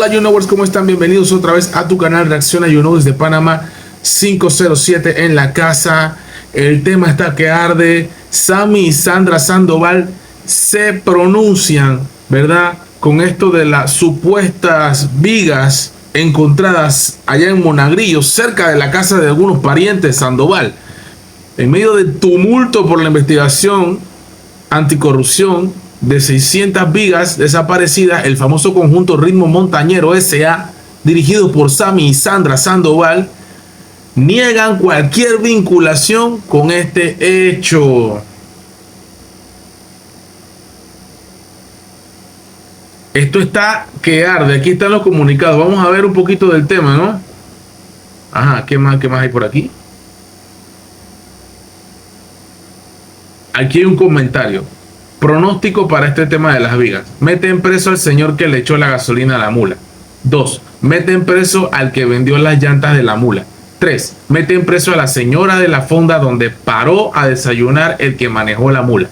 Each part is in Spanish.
Hola YouKnowers, ¿cómo están? Bienvenidos otra vez a tu canal Reacciona YouKnow desde Panamá 507 en la casa. El tema está que arde. Sammy y Sandra Sandoval se pronuncian, ¿verdad? Con esto de las supuestas vigas encontradas allá en Monagrillo, cerca de la casa de algunos parientes Sandoval. En medio del tumulto por la investigación anticorrupción de 600 vigas desaparecidas, el famoso conjunto Ritmo Montañero S.A., dirigido por Sammy y Sandra Sandoval, niegan cualquier vinculación con este hecho. Esto está que arde. Aquí están los comunicados. Vamos a ver un poquito del tema, ¿no? Ajá, ¿qué más hay por aquí? Aquí hay un comentario. Pronóstico para este tema de las vigas. Meten preso al señor que le echó la gasolina a la mula. 2. Meten preso al que vendió las llantas de la mula. 3. Meten preso a la señora de la fonda donde paró a desayunar el que manejó la mula.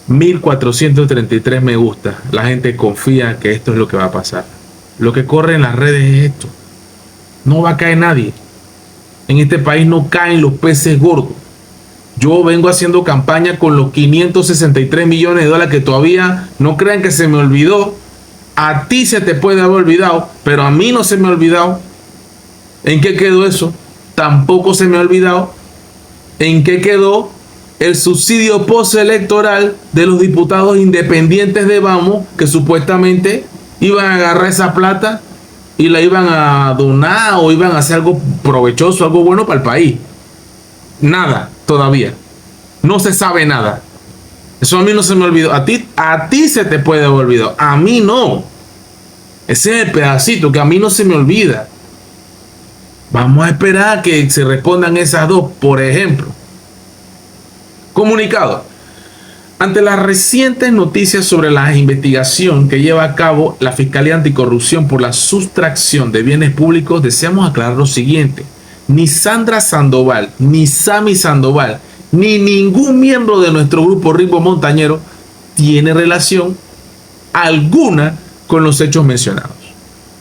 $1,433 me gusta. La gente confía que esto es lo que va a pasar. Lo que corre en las redes es esto. No va a caer nadie. En este país no caen los peces gordos. Yo vengo haciendo campaña con los $563 millones que todavía no crean que se me olvidó. A ti se te puede haber olvidado, pero a mí no se me ha olvidado. ¿En qué quedó eso? Tampoco se me ha olvidado. ¿En qué quedó el subsidio postelectoral de los diputados independientes de Vamos, que supuestamente iban a agarrar esa plata y la iban a donar o iban a hacer algo provechoso, algo bueno para el país? Nada todavía. No se sabe nada. Eso a mí no se me olvidó. A ti se te puede haber olvidado. A mí no. Ese es el pedacito que a mí no se me olvida. Vamos a esperar a que se respondan esas dos. Por ejemplo, comunicado. Ante las recientes noticias sobre la investigación que lleva a cabo la Fiscalía Anticorrupción por la sustracción de bienes públicos, deseamos aclarar lo siguiente. Ni Sandra Sandoval, ni Sammy Sandoval, ni ningún miembro de nuestro grupo Ritmo Montañero tiene relación alguna con los hechos mencionados.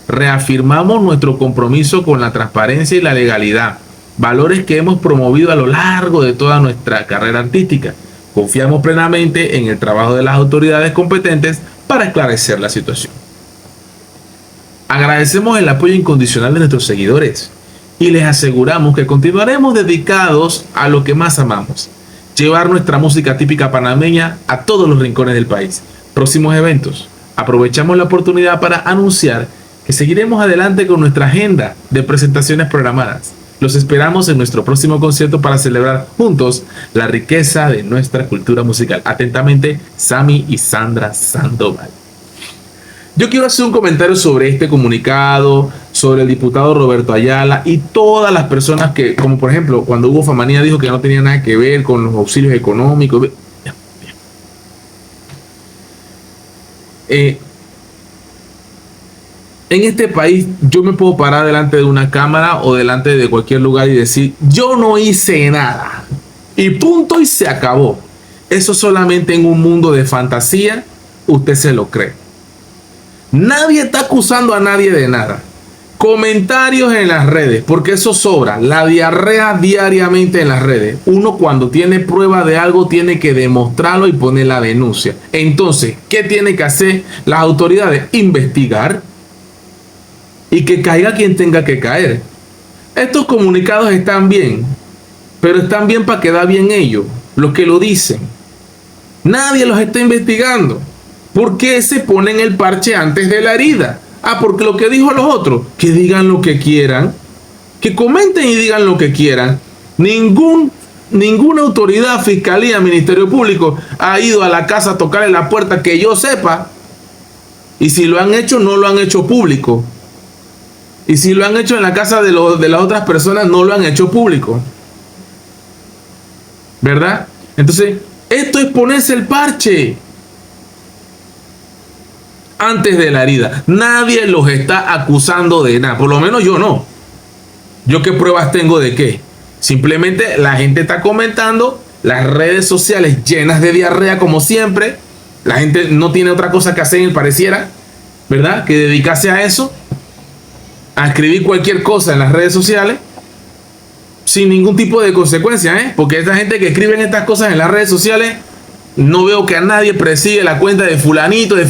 Reafirmamos nuestro compromiso con la transparencia y la legalidad, valores que hemos promovido a lo largo de toda nuestra carrera artística. Confiamos plenamente en el trabajo de las autoridades competentes para esclarecer la situación. Agradecemos el apoyo incondicional de nuestros seguidores y les aseguramos que continuaremos dedicados a lo que más amamos: llevar nuestra música típica panameña a todos los rincones del país. Próximos eventos. Aprovechamos la oportunidad para anunciar que seguiremos adelante con nuestra agenda de presentaciones programadas. Los esperamos en nuestro próximo concierto para celebrar juntos la riqueza de nuestra cultura musical. Atentamente, Sammy y Sandra Sandoval. Yo quiero hacer un comentario sobre este comunicado, sobre el diputado Roberto Ayala y todas las personas que, como por ejemplo, cuando Hugo Famanía dijo que no tenía nada que ver con los auxilios económicos. En este país yo me puedo parar delante de una cámara o delante de cualquier lugar y decir: yo no hice nada. Y punto, y se acabó. Eso solamente en un mundo de fantasía usted se lo cree. Nadie está acusando a nadie de nada. Comentarios en las redes, porque eso sobra. La diarrea diariamente en las redes. Uno cuando tiene prueba de algo tiene que demostrarlo y poner la denuncia. Entonces, ¿qué tiene que hacer las autoridades? Investigar. Y que caiga quien tenga que caer. Estos comunicados están bien, pero están bien para quedar bien ellos, los que lo dicen. Nadie los está investigando. ¿Por qué se ponen el parche antes de la herida? Porque lo que dijo los otros, que digan lo que quieran, que comenten y digan lo que quieran. Ninguna autoridad, fiscalía, ministerio público ha ido a la casa a tocarle la puerta que yo sepa. Y si lo han hecho, no lo han hecho público. Y si lo han hecho en la casa de las otras personas, no lo han hecho público. ¿Verdad? Entonces, esto es ponerse el parche antes de la herida. Nadie los está acusando de nada. Por lo menos yo no. ¿Yo qué pruebas tengo de qué? Simplemente la gente está comentando, las redes sociales llenas de diarrea como siempre, La gente no tiene otra cosa que hacer, pareciera, ¿verdad? Que dedicarse a eso, a escribir cualquier cosa en las redes sociales, sin ningún tipo de consecuencia, ¿eh? Porque esta gente que escribe estas cosas en las redes sociales, no veo que a nadie persigue la cuenta de fulanito, de...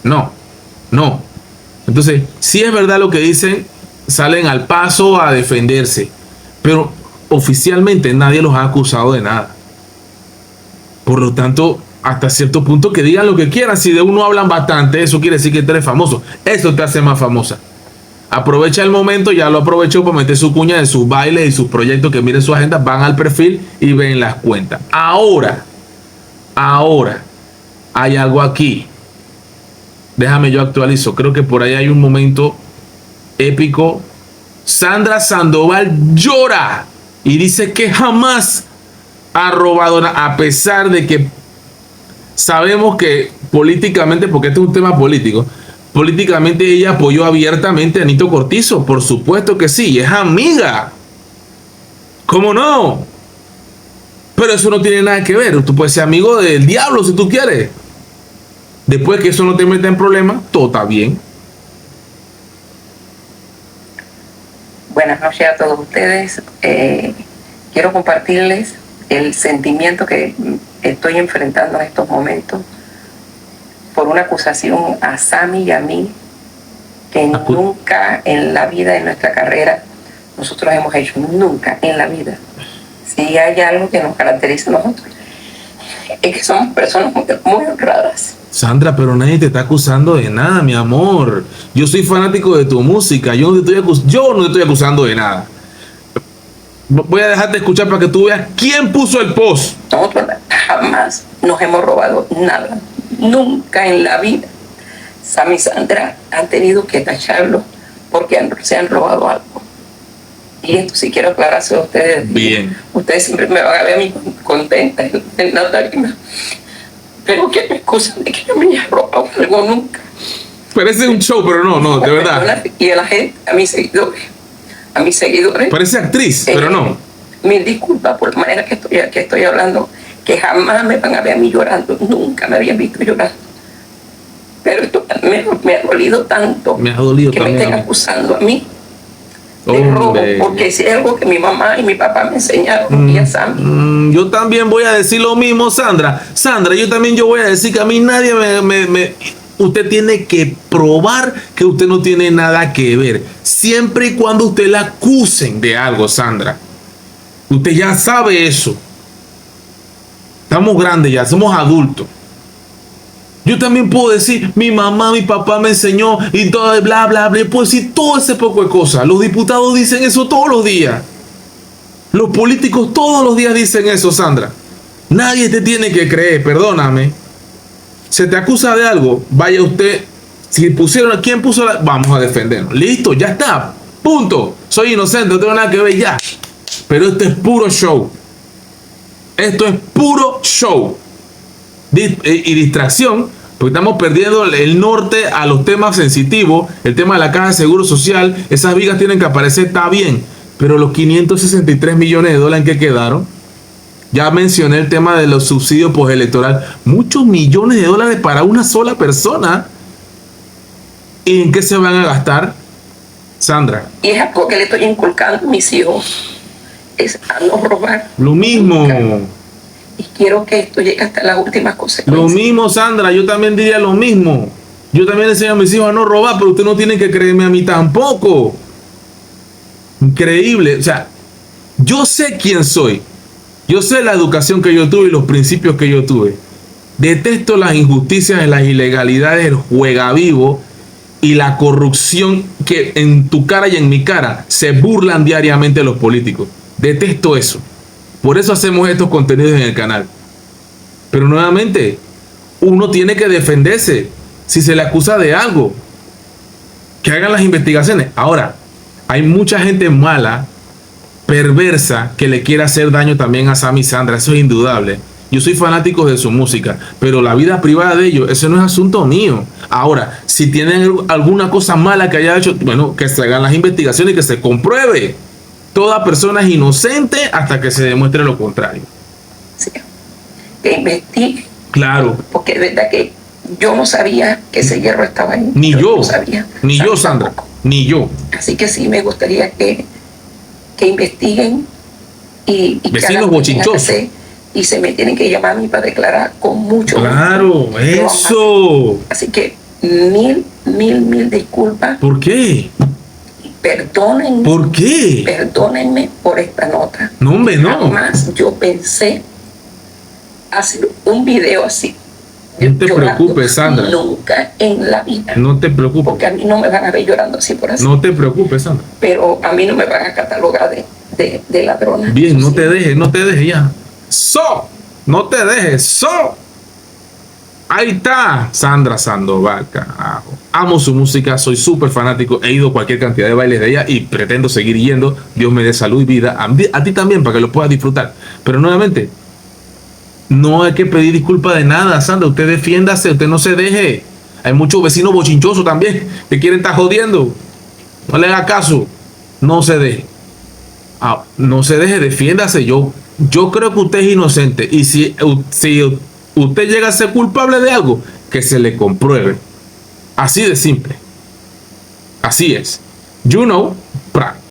No. Entonces, si es verdad lo que dicen, salen al paso a defenderse, pero oficialmente nadie los ha acusado de nada. Por lo tanto, hasta cierto punto que digan lo que quieran. Si de uno hablan bastante, eso quiere decir que tú eres famoso. Eso te hace más famosa. Aprovecha el momento, ya lo aprovechó para meter su cuña en sus bailes y sus proyectos, que miren su agenda, van al perfil y ven las cuentas. Ahora, hay algo aquí. Déjame yo actualizo. Creo que por ahí hay un momento épico. Sandra Sandoval llora y dice que jamás ha robado nada, a pesar de que sabemos que políticamente, porque este es un tema político, políticamente ella apoyó abiertamente a Nito Cortizo. Por supuesto que sí, es amiga. ¿Cómo no? Pero eso no tiene nada que ver. Tú puedes ser amigo del diablo si tú quieres. Después que eso no te meta en problemas, todo está bien. Buenas noches a todos ustedes. Quiero compartirles el sentimiento que estoy enfrentando en estos momentos por una acusación a Sammy y a mí que nunca en la vida, en nuestra carrera, nosotros hemos hecho. Nunca en la vida. Si hay algo que nos caracteriza a nosotros, es que somos personas muy honradas. Sandra, pero nadie te está acusando de nada, mi amor. Yo soy fanático de tu música. Yo no te estoy acusando de nada. Voy a dejarte escuchar para que tú veas quién puso el post. Nosotros jamás nos hemos robado nada. Nunca en la vida. Sammy y Sandra han tenido que tacharlo porque se han robado algo. Y esto sí quiero aclarárselo a ustedes. Bien. Ustedes siempre me van a ver a mí contenta en la tarima. Pero que me excusan de que yo me haya robado algo nunca. Parece un show, pero no, de verdad. Y a la gente, a mis seguidores. Parece actriz, pero no. Mil disculpas por la manera que estoy hablando, que jamás me van a ver a mí llorando. Nunca me habían visto llorar. Pero esto me ha dolido tanto. Me ha dolido que también. Me estén acusando a mí de robo, porque es algo que mi mamá y mi papá me enseñaron y a Sammy. Yo también voy a decir lo mismo, Sandra. Sandra, yo voy a decir que a mí nadie usted tiene que probar que usted no tiene nada que ver. Siempre y cuando usted la acusen de algo, Sandra. Usted ya sabe eso. Estamos grandes ya, somos adultos. Yo también puedo decir, mi mamá, mi papá me enseñó y todo, bla, bla, bla. Puedo decir todo ese poco de cosas. Los diputados dicen eso todos los días. Los políticos todos los días dicen eso, Sandra. Nadie te tiene que creer, perdóname. Se te acusa de algo, vaya usted. Si pusieron, ¿quién puso la? Vamos a defendernos. Listo, ya está. Punto. Soy inocente, no tengo nada que ver ya. Pero esto es puro show. Esto es puro show. Y distracción, porque estamos perdiendo el norte a los temas sensitivos. El tema de la caja de seguro social, esas vigas tienen que aparecer, está bien, pero los 563 millones de dólares en que quedaron, ya mencioné el tema de los subsidios postelectoral, muchos millones de dólares para una sola persona. ¿Y en qué se van a gastar, Sandra? Y es algo que le estoy inculcando a mis hijos, es a no robar. Lo mismo. Nunca. Y quiero que esto llegue hasta las últimas consecuencias. Lo mismo, Sandra, yo también diría lo mismo. Yo también le enseño a mis hijos a no robar, pero usted no tiene que creerme a mí tampoco. Increíble. O sea, yo sé quién soy. Yo sé la educación que yo tuve y los principios que yo tuve. Detesto las injusticias, las ilegalidades, el juega vivo y la corrupción que en tu cara y en mi cara se burlan diariamente los políticos. Detesto eso. Por eso hacemos estos contenidos en el canal. Pero nuevamente, uno tiene que defenderse si se le acusa de algo. Que hagan las investigaciones. Ahora, hay mucha gente mala, perversa, que le quiere hacer daño también a Sammy y Sandra. Eso es indudable. Yo soy fanático de su música, pero la vida privada de ellos, eso no es asunto mío. Ahora, si tienen alguna cosa mala que haya hecho, bueno, que se hagan las investigaciones y que se compruebe. Toda persona es inocente hasta que se demuestre lo contrario. Sí. Que investiguen Claro. Porque de verdad que yo no sabía que ese hierro estaba ahí. Ni yo. No sabía. Ni yo, Sandra. Tampoco. Ni yo. Así que sí me gustaría que investiguen y que Vecinos hagan lo que bochinchosos. tengan que hacer, y se me tienen que llamar a mí para declarar con mucho gusto. Claro, eso. Así que mil disculpas. ¿Por qué? Perdónenme. ¿Por qué? Perdónenme por esta nota. No, hombre, no. Jamás yo pensé hacer un video así. No te llorando. preocupes, Sandra. Nunca en la vida. No te preocupes. Porque a mí no me van a ver llorando así por así. No te preocupes, Sandra. Pero a mí no me van a catalogar de ladrona. Bien, no Sí. te dejes ya. No te dejes, Ahí está Sandra Sandoval, carajo. Amo su música, soy súper fanático, he ido a cualquier cantidad de bailes de ella y pretendo seguir yendo. Dios me dé salud y vida. A ti también, para que lo puedas disfrutar. Pero nuevamente, no hay que pedir disculpas de nada, Sandra. Usted defiéndase, usted no se deje. Hay muchos vecinos bochinchosos también que quieren estar jodiendo. No le haga caso. No se deje. No se deje, defiéndase. Yo creo que usted es inocente. Y si usted llega a ser culpable de algo, que se le compruebe. Así de simple. Así es.